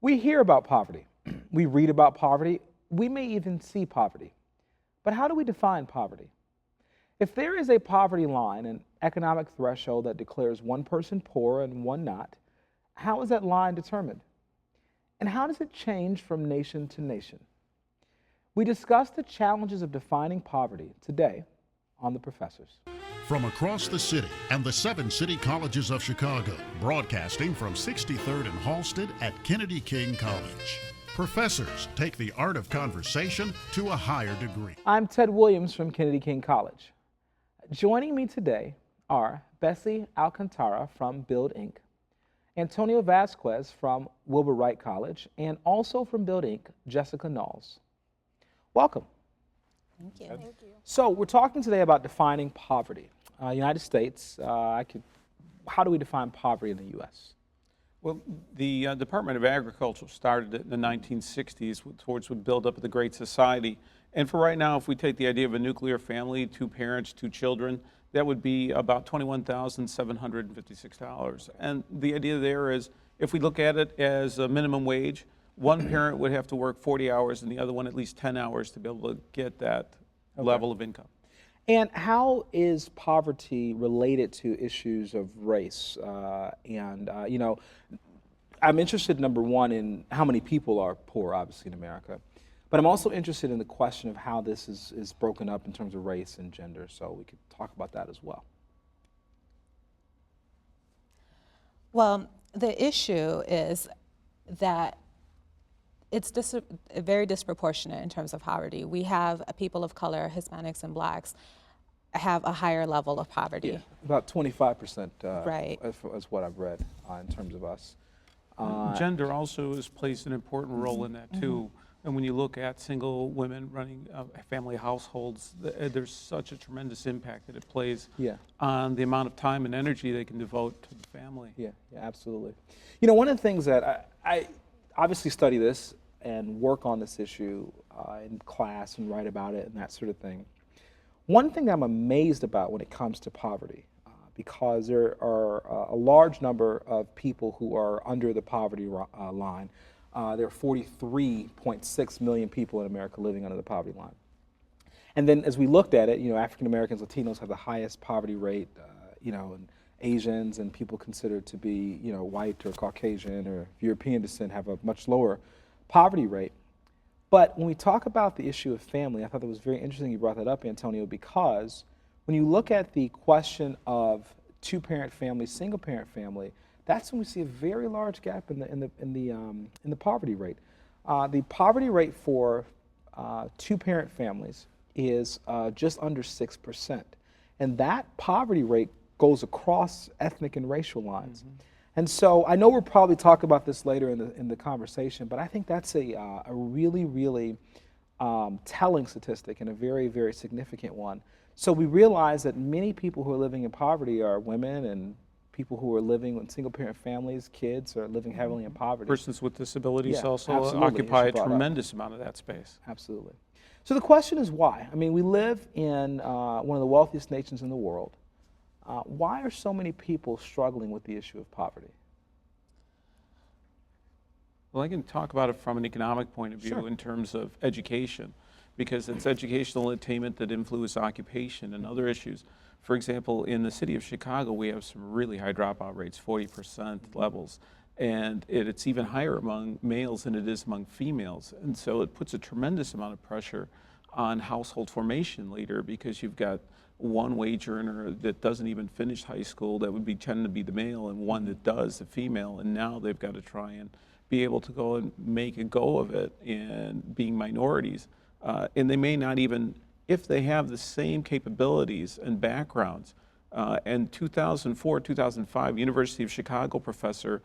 We hear about poverty. We read about poverty. We may even see poverty. But how do we define poverty? If there is a poverty line, an economic threshold that declares one person poor and one not, how is that line determined? And how does it change from nation to nation? We discuss the challenges of defining poverty today on The Professors. From across the city and the 7 city colleges of Chicago, broadcasting from 63rd and Halsted at Kennedy King College. Professors take the art of conversation to a higher degree. I'm Ted Williams from Kennedy King College. Joining me today are Bessie Alcantara from Build Inc., Antonio Vasquez from Wilbur Wright College, and also from Build Inc., Jessica Knowles. Welcome. Thank you. Thank you. So we're talking today about defining poverty. United States, how do we define poverty in the U.S.? Well, the Department of Agriculture started it in the 1960s towards the buildup of the Great Society. And for right now, if we take the idea of a nuclear family, 2 parents, 2 children, that would be about $21,756. And the idea there is, if we look at it as a minimum wage, one parent would have to work 40 hours and the other one at least 10 hours to be able to get that level of income. And how is poverty related to issues of race? I'm interested, number one, in how many people are poor, obviously, in America. But I'm also interested in the question of how this is broken up in terms of race and gender. So we could talk about that as well. Well, the issue is that it's very disproportionate in terms of poverty. We have people of color, Hispanics and Blacks, have a higher level of poverty. Yeah, about 25%, right, is what I've read in terms of us. Gender also plays an important role in that too. And when you look at single women running family households, there's such a tremendous impact that it plays on the amount of time and energy they can devote to the family. Yeah, absolutely. You know, one of the things that I obviously study this and work on this issue in class and write about it and that sort of thing. One thing that I'm amazed about when it comes to poverty, because there are a large number of people who are under the poverty line. There are 43.6 million people in America living under the poverty line. And then as we looked at it, African Americans, Latinos have the highest poverty rate, and Asians and people considered to be, white or Caucasian or European descent have a much lower poverty rate. But when we talk about the issue of family, I thought it was very interesting you brought that up, Antonio, because when you look at the question of 2-parent family, single-parent family, that's when we see a very large gap in the poverty rate. The poverty rate for 2-parent families is just under 6%, and that poverty rate goes across ethnic and racial lines. And so I know we'll probably talk about this later in the conversation, but I think that's a really, really telling statistic and a very, very significant one. So we realize that many people who are living in poverty are women and people who are living in single-parent families, kids are living heavily in poverty. Persons with disabilities also absolutely, occupy a tremendous amount of that space. Absolutely. So the question is why? I mean, we live in one of the wealthiest nations in the world. Why are so many people struggling with the issue of poverty? Well, I can talk about it from an economic point of view in terms of education, because it's educational attainment that influence occupation and other issues. For example, in the city of Chicago, we have some really high dropout rates, 40% levels, and it's even higher among males than it is among females. And so it puts a tremendous amount of pressure on household formation later, because you've got one wage earner that doesn't even finish high school, that would tend to be the male, and one that does, the female, and now they've got to try and be able to go and make a go of it in being minorities. And they may not even, if they have the same capabilities and backgrounds. In 2004, 2005, University of Chicago professor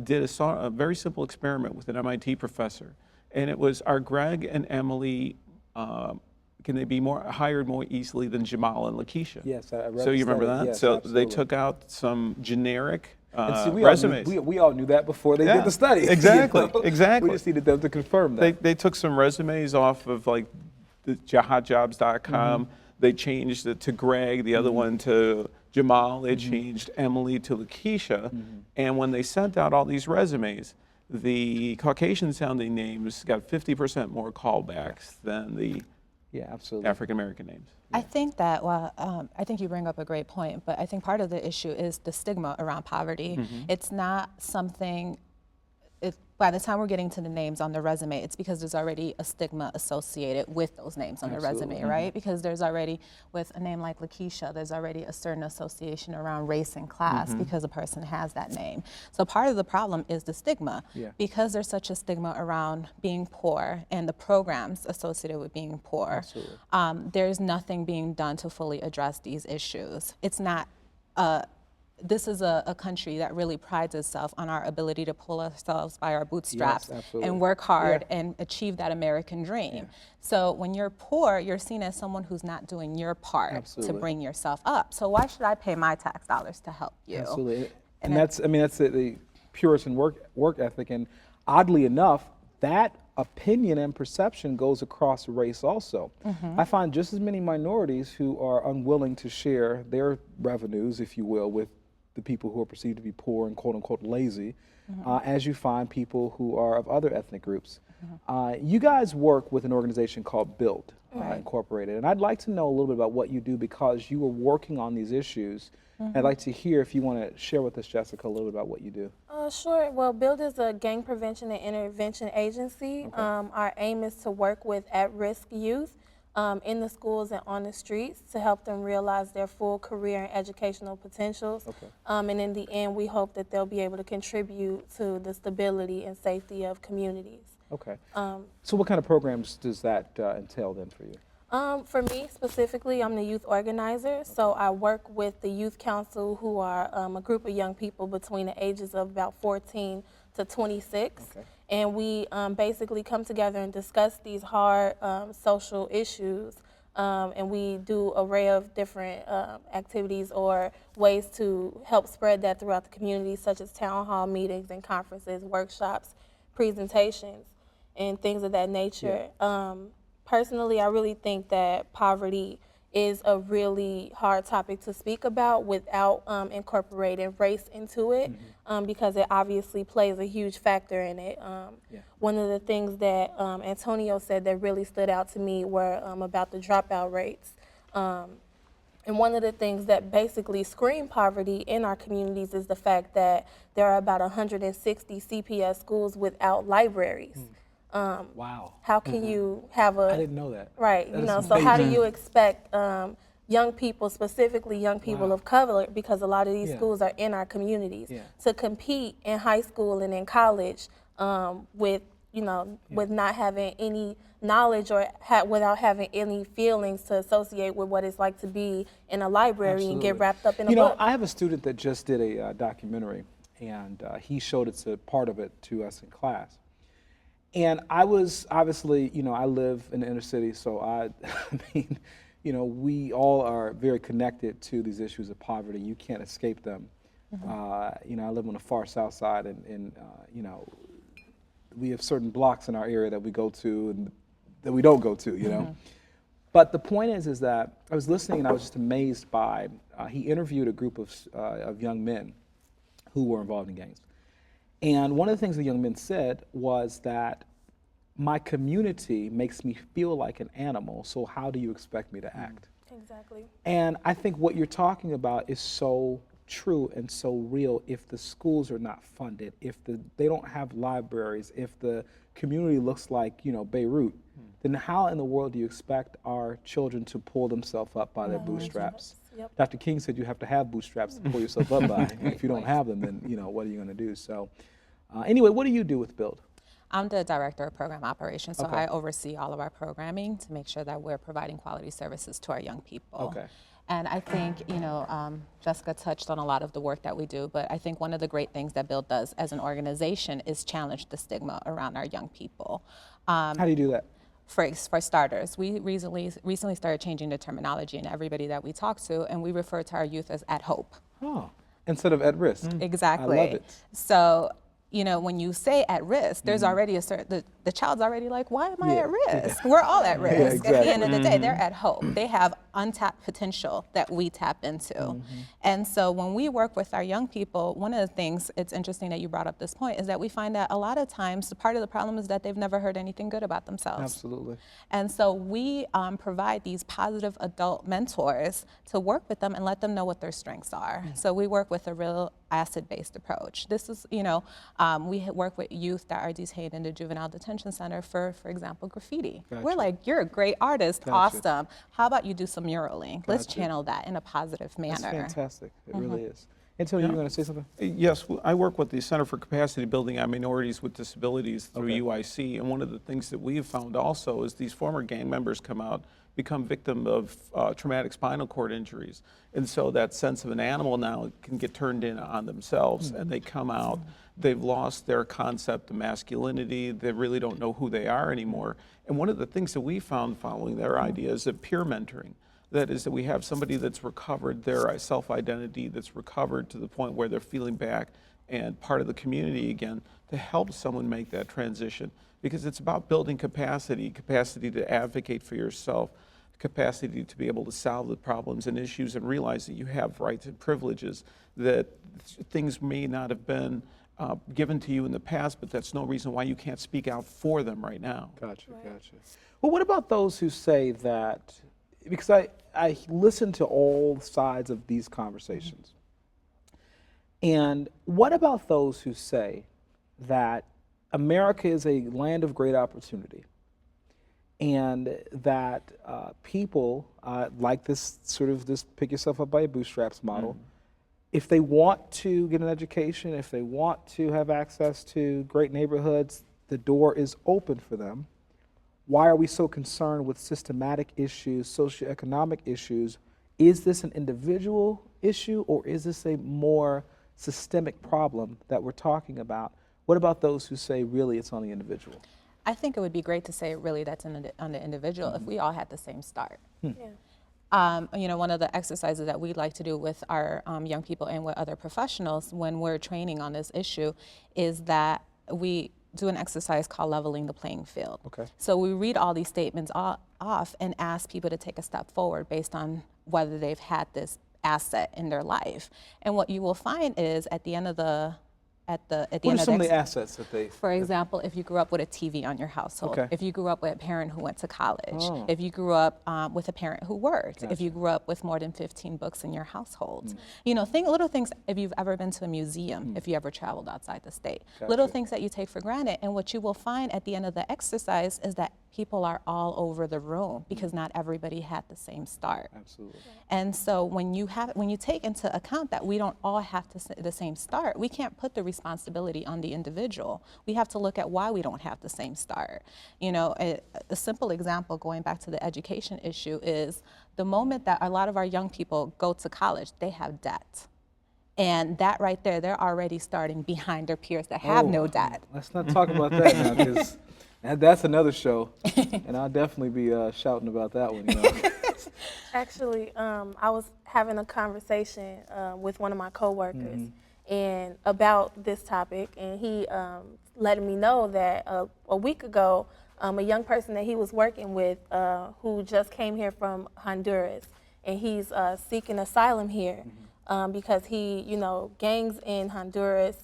did a very simple experiment with an MIT professor. And it was, are Greg and Emily, can they be hired more easily than Jamal and Lakeisha? Yes, I read. So you remember that? Yes, so absolutely. they took out some generic we resumes. We all knew that before they did the study. Exactly, exactly. We just needed them to confirm that. They took some resumes off of like the hotjobs.com. They changed it to Greg, the other one to Jamal. They changed Emily to Lakeisha. And when they sent out all these resumes, the Caucasian-sounding names got 50% more callbacks than the Yeah, absolutely. African-American names. I think that, well, I think you bring up a great point, but I think part of the issue is the stigma around poverty. It's not something, by the time we're getting to the names on the resume, it's because there's already a stigma associated with those names on the resume, right? Because there's already, with a name like Lakeisha, there's already a certain association around race and class because a person has that name. So part of the problem is the stigma. Because there's such a stigma around being poor and the programs associated with being poor, there's nothing being done to fully address these issues. It's not this is a country that really prides itself on our ability to pull ourselves by our bootstraps and work hard and achieve that American dream. So when you're poor, you're seen as someone who's not doing your part to bring yourself up. So why should I pay my tax dollars to help you? Absolutely. And that's the Puritan work ethic. And oddly enough, that opinion and perception goes across race also. I find just as many minorities who are unwilling to share their revenues, if you will, with the people who are perceived to be poor and quote unquote lazy, as you find people who are of other ethnic groups. You guys work with an organization called BUILD Incorporated, and I'd like to know a little bit about what you do because you were working on these issues. I'd like to hear if you want to share with us, Jessica, a little bit about what you do. Sure. Well, BUILD is a gang prevention and intervention agency. Our aim is to work with at-risk youth in the schools and on the streets to help them realize their full career and educational potentials. And in the end, we hope that they'll be able to contribute to the stability and safety of communities. Okay. So what kind of programs does that entail then for you? For me specifically, I'm the youth organizer, so I work with the Youth Council, who are a group of young people between the ages of about 14 to 26. And we basically come together and discuss these hard social issues, and we do an array of different activities or ways to help spread that throughout the community, such as town hall meetings and conferences, workshops, presentations, and things of that nature. Personally, I really think that poverty is a really hard topic to speak about without incorporating race into it, because it obviously plays a huge factor in it. One of the things that Antonio said that really stood out to me were about the dropout rates. And one of the things that basically scream poverty in our communities is the fact that there are about 160 CPS schools without libraries. Wow. How can you have a... I didn't know that. Right, you know, so how do you expect young people, specifically young people of color, because a lot of these schools are in our communities, to compete in high school and in college with, you know, with not having any knowledge or without having any feelings to associate with what it's like to be in a library and get wrapped up in a book? You know, I have a student that just did a documentary, and he showed it to part of it to us in class. And I was obviously, you know, I live in the inner city, so I mean, you know, we all are very connected to these issues of poverty. You can't escape them. You know, I live on the far south side, and you know, we have certain blocks in our area that we go to and that we don't go to, you know. But the point is that I was listening and I was just amazed by, he interviewed a group of young men who were involved in gangs. And one of the things the young men said was that my community makes me feel like an animal, so how do you expect me to act? Exactly. And I think what you're talking about is so true and so real. If the schools are not funded, if they don't have libraries, if the community looks like, you know, Beirut, then how in the world do you expect our children to pull themselves up by their bootstraps? Dr. King said you have to have bootstraps to pull yourself up by. If you don't have them, then, you know, what are you going to do? So anyway, what do you do with BUILD? I'm the director of program operations, so I oversee all of our programming to make sure that we're providing quality services to our young people. And I think, you know, Jessica touched on a lot of the work that we do, but I think one of the great things that BUILD does as an organization is challenge the stigma around our young people. How do you do that? For starters, we recently started changing the terminology in everybody that we talk to, and we refer to our youth as at hope. Oh, instead of at risk. Exactly. I love it. So, you know, when you say at risk, there's already a certain, the child's already like, why am I at risk? We're all at risk. At the end of the day, they're at hope. They have untapped potential that we tap into. And so when we work with our young people, one of the things, it's interesting that you brought up this point, is that we find that a lot of times the part of the problem is that they've never heard anything good about themselves. Absolutely. And so we provide these positive adult mentors to work with them and let them know what their strengths are. So we work with a real asset-based approach. This is, we work with youth that are detained in the juvenile detention center for example, graffiti. Gotcha. We're like, you're a great artist, Gotcha. awesome. How about you do some muraling? Let's Gotcha. channel that in a positive manner. That's fantastic. It really is. Antonio, you were going to say something? Yes, I work with the Center for Capacity Building on Minorities with Disabilities through Okay. UIC, and one of the things that we have found also is these former gang members come out, become victim of traumatic spinal cord injuries, and so that sense of an animal now can get turned in on themselves, and they come out, they've lost their concept of masculinity, they really don't know who they are anymore, and one of the things that we found following their idea is that peer mentoring. That is that we have somebody that's recovered their self-identity, that's recovered to the point where they're feeling back and part of the community again, to help someone make that transition. Because it's about building capacity to advocate for yourself, capacity to be able to solve the problems and issues and realize that you have rights and privileges, that things may not have been given to you in the past, but that's no reason why you can't speak out for them right now. Gotcha, gotcha. Well, what about those who say that, because I listen to all sides of these conversations, and what about those who say that America is a land of great opportunity, and that people like this sort of this pick yourself up by your bootstraps model, if they want to get an education, if they want to have access to great neighborhoods, the door is open for them. Why are we so concerned with systematic issues, socioeconomic issues? Is this an individual issue, or is this a more systemic problem that we're talking about? What about those who say really it's on the individual? I think it would be great to say really that's on the individual if we all had the same start. Yeah. One of the exercises that we like to do with our young people and with other professionals when we're training on this issue is that we do an exercise called leveling the playing field. Okay. So we read all these statements off and ask people to take a step forward based on whether they've had this asset in their life. And what you will find is at the end of the What are some of the assets that they? For example, if you grew up with a TV on your household, Okay. if you grew up with a parent who went to college, Oh. if you grew up with a parent who worked, if Gotcha. you grew up with more than 15 books in your household. Little things, if you've ever been to a museum, if you ever traveled outside the state, little Gotcha. things that you take for granted. And what you will find at the end of the exercise is that people are all over the room because not everybody had the same start. Absolutely. And so when you take into account that we don't all have the same start, we can't put the responsibility on the individual. We have to look at why we don't have the same start. A simple example going back to the education issue is the moment that a lot of our young people go to college, they have debt. And that right there, they're already starting behind their peers that have no debt. Let's not talk about that now, because that's another show, and I'll definitely be shouting about that one. Actually, I was having a conversation with one of my coworkers and about this topic, and he let me know that a week ago, a young person that he was working with who just came here from Honduras, and he's seeking asylum here because gangs in Honduras,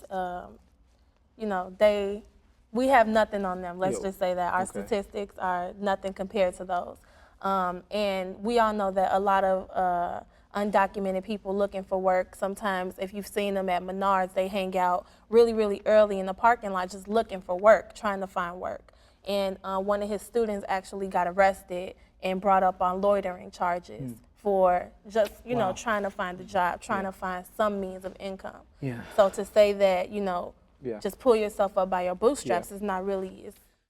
we have nothing on them. Let's just say that. Our statistics are nothing compared to those. And we all know that a lot of undocumented people looking for work, sometimes if you've seen them at Menards, they hang out really, really early in the parking lot just looking for work, trying to find work. And one of his students actually got arrested and brought up on loitering charges for just, trying to find a job, trying to find some means of income. Yeah. So to say that, Yeah. just pull yourself up by your bootstraps is not really,